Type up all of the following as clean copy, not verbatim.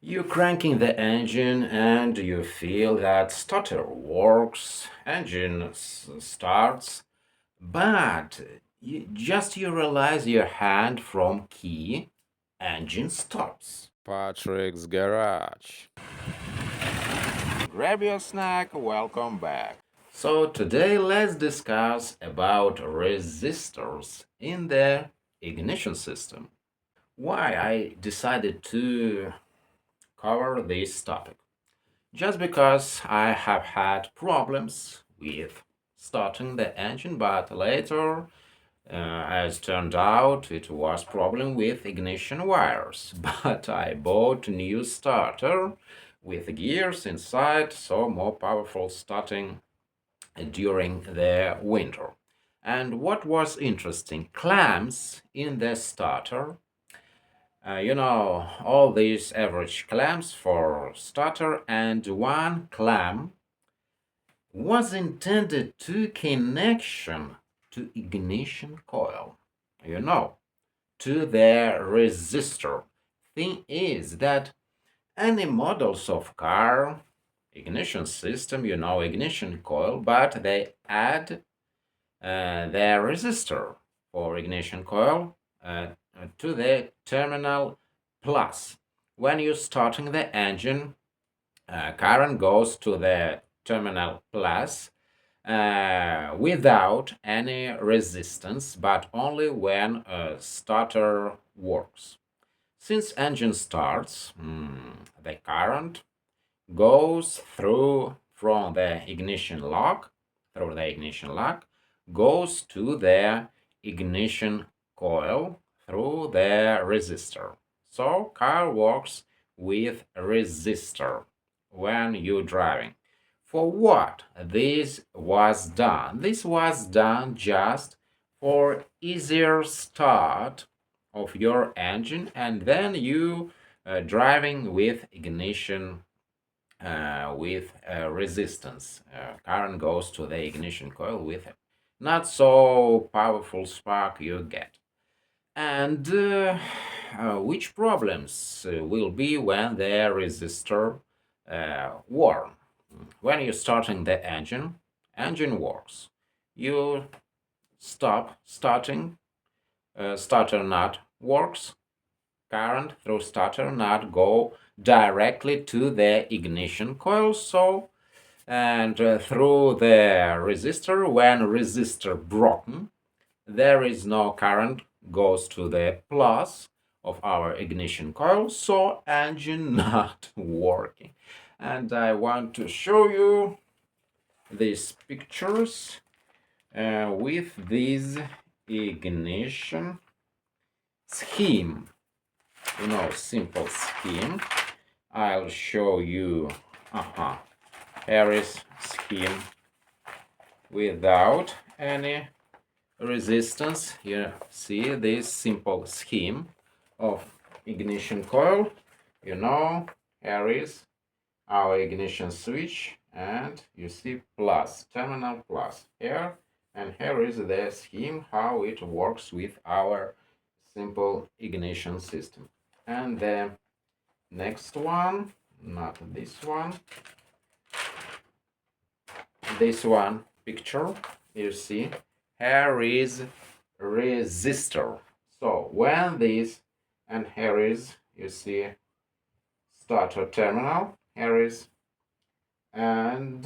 You're cranking the engine and you feel that starter works, engine starts, but you realize your hand from key, engine stops. Patrick's Garage. Grab your snack, welcome back. So today let's discuss about resistors in the ignition system. Why I decided to cover this topic? Just because I have had problems with starting the engine, but later, as turned out, it was problem with ignition wires. But I bought a new starter with gears inside, so more powerful starting during the winter. And what was interesting, clamps in the starter, all these average clamps for starter, and one clamp was intended to connection to ignition coil, to the resistor. Thing is that any models of car ignition system, ignition coil, but they add the resistor for ignition coil to the terminal plus. When you're starting the engine, current goes to the terminal plus without any resistance, but only when a starter works. Since engine starts, the current goes through from the ignition lock, goes to the ignition coil through the resistor. So car works with resistor when you're driving. For what this was done? This was done just for easier start of your engine, and then you driving with ignition with resistance. Current goes to the ignition coil with not so powerful spark you get. And which problems will be when the resistor warm? When you're starting the engine works. You stop starting, starter nut works, current through starter nut go directly to the ignition coil, so and through the resistor, when resistor broken, there is no current goes to the plus of our ignition coil, so engine not working. And I want to show you these pictures with this ignition scheme, simple scheme. I'll show you Harris scheme without any resistance. You see this simple scheme of ignition coil. Here is our ignition switch, and you see plus, terminal plus here, and here is the scheme how it works with our simple ignition system. And the next one, not this one picture, you see here is resistor. So when this, and here is, you see starter terminal, here is, and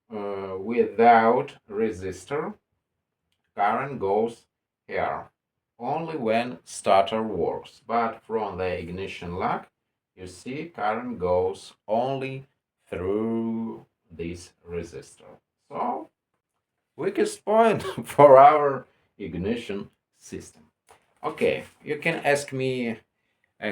without resistor, current goes here only when starter works, but from the ignition lock, you see current goes only through this resistor. So weakest point for our ignition system. Okay, you can ask me,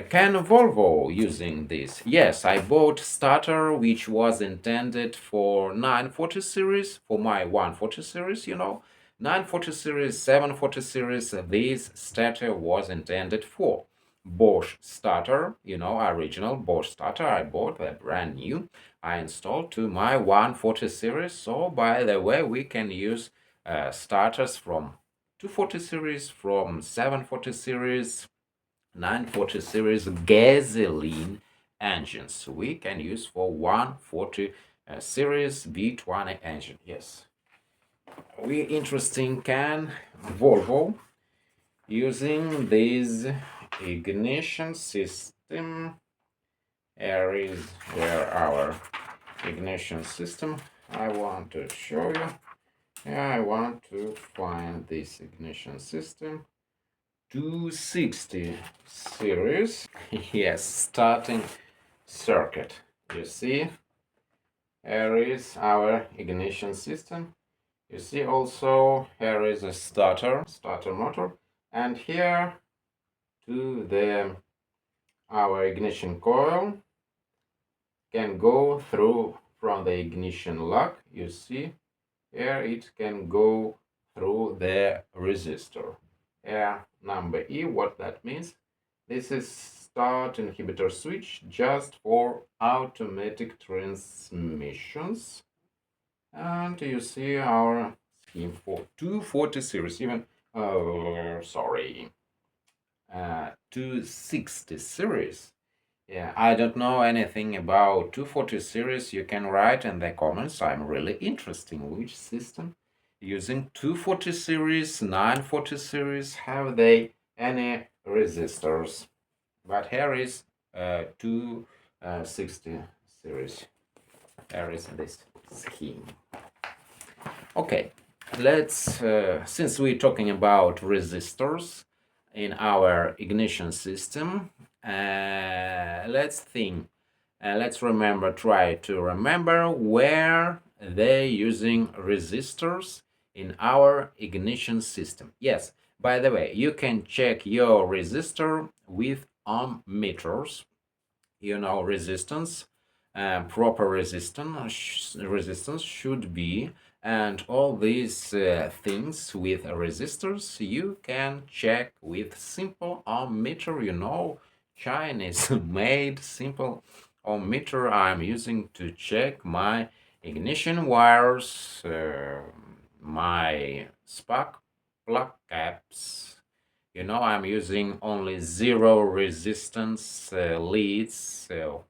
can Volvo using this? Yes, I bought starter which was intended for 940 series, for my 140 series, 940 series, 740 series, this starter was intended for. Bosch starter, original Bosch starter, I bought a brand new. I installed to my 140 series. So by the way, we can use starters from 240 series, from 740 series, 940 series, gasoline engines we can use for 140 series V20 engine. Yes, we interesting can Volvo using this ignition system. Here is where our ignition system I want to show you. I want to find this ignition system 260 series. Yes, starting circuit. You see, here is our ignition system. You see also here is a starter motor, and here to the our ignition coil can go through from the ignition lock. You see here it can go through the resistor. Here number E, what that means? This is start inhibitor switch just for automatic transmissions. And you see our scheme for 240 series, even, sorry, 260 series. Yeah, I don't know anything about 240 series. You can write in the comments. I'm really interested in which system using 240 series, 940 series, have they any resistors? But here is 260 series. There is this scheme. Okay, let's, since we're talking about resistors in our ignition system, let's think, let's remember, try to remember where they're using resistors in our ignition system. Yes, by the way, you can check your resistor with ohm meters. You know, resistance, proper resistance should be, and all these things with resistors you can check with simple ohm meter. You know, Chinese made simple ohm meter I'm using to check my ignition wires, my spark plug caps. You know, I'm using only zero resistance leads,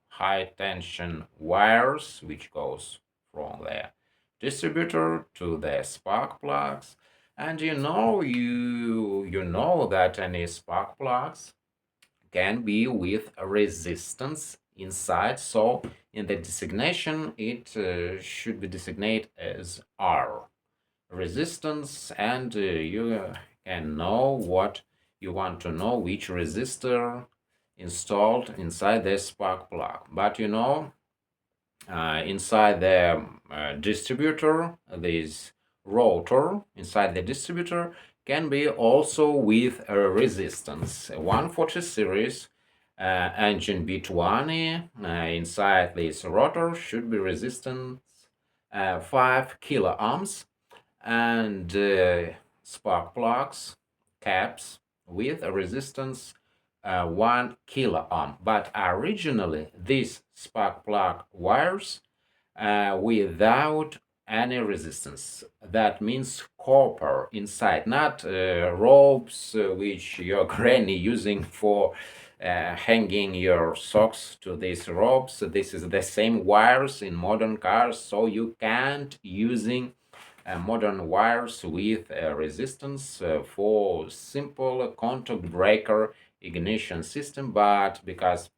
high tension wires, which goes from the distributor to the spark plugs. And you know that any spark plugs can be with a resistance inside. So in the designation, it should be designated as R resistance, and you can know what you want to know, which resistor installed inside the spark plug. But you know, inside the distributor, this rotor inside the distributor can be also with a resistance. 140 series engine B20 inside this rotor should be resistance 5 kilo ohms, and spark plugs caps with a resistance 1 kilo ohm. But originally these spark plug wires without any resistance. That means copper inside, not ropes which your granny using for hanging your socks to these ropes. This is the same wires in modern cars, so you can't using modern wires with resistance for simple contact breaker ignition system. But because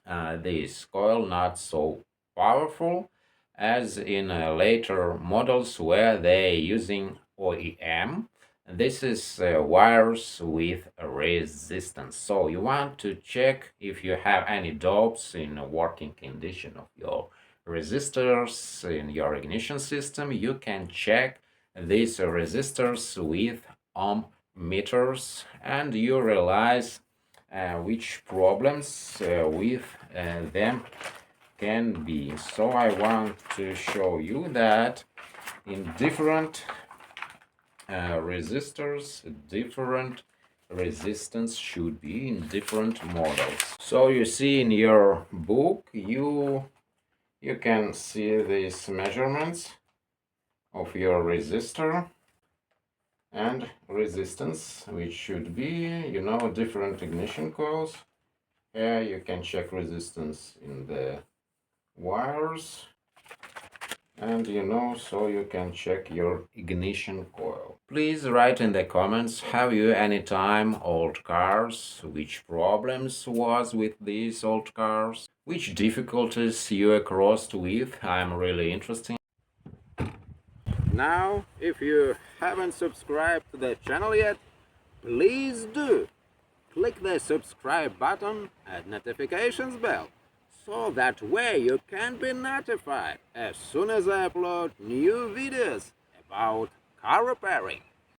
this coil not so powerful as in later models where they using OEM, this is wires with resistance. So you want to check if you have any dopes in working condition of your resistors in your ignition system. You can check these resistors with ohm meters, and you realize which problems with them can be. So I want to show you that in different resistors, different resistance should be in different models. So you see in your book, you can see these measurements of your resistor and resistance, which should be, you know, different ignition coils. Here you can check resistance in the wires, and so you can check your ignition coil. Please write in the comments, have you any time old cars, which problems was with these old cars, which difficulties you crossed with. I'm really interested. Now, if you haven't subscribed to the channel yet, please do. Click the subscribe button and notifications bell, so that way you can be notified as soon as I upload new videos about car repairing.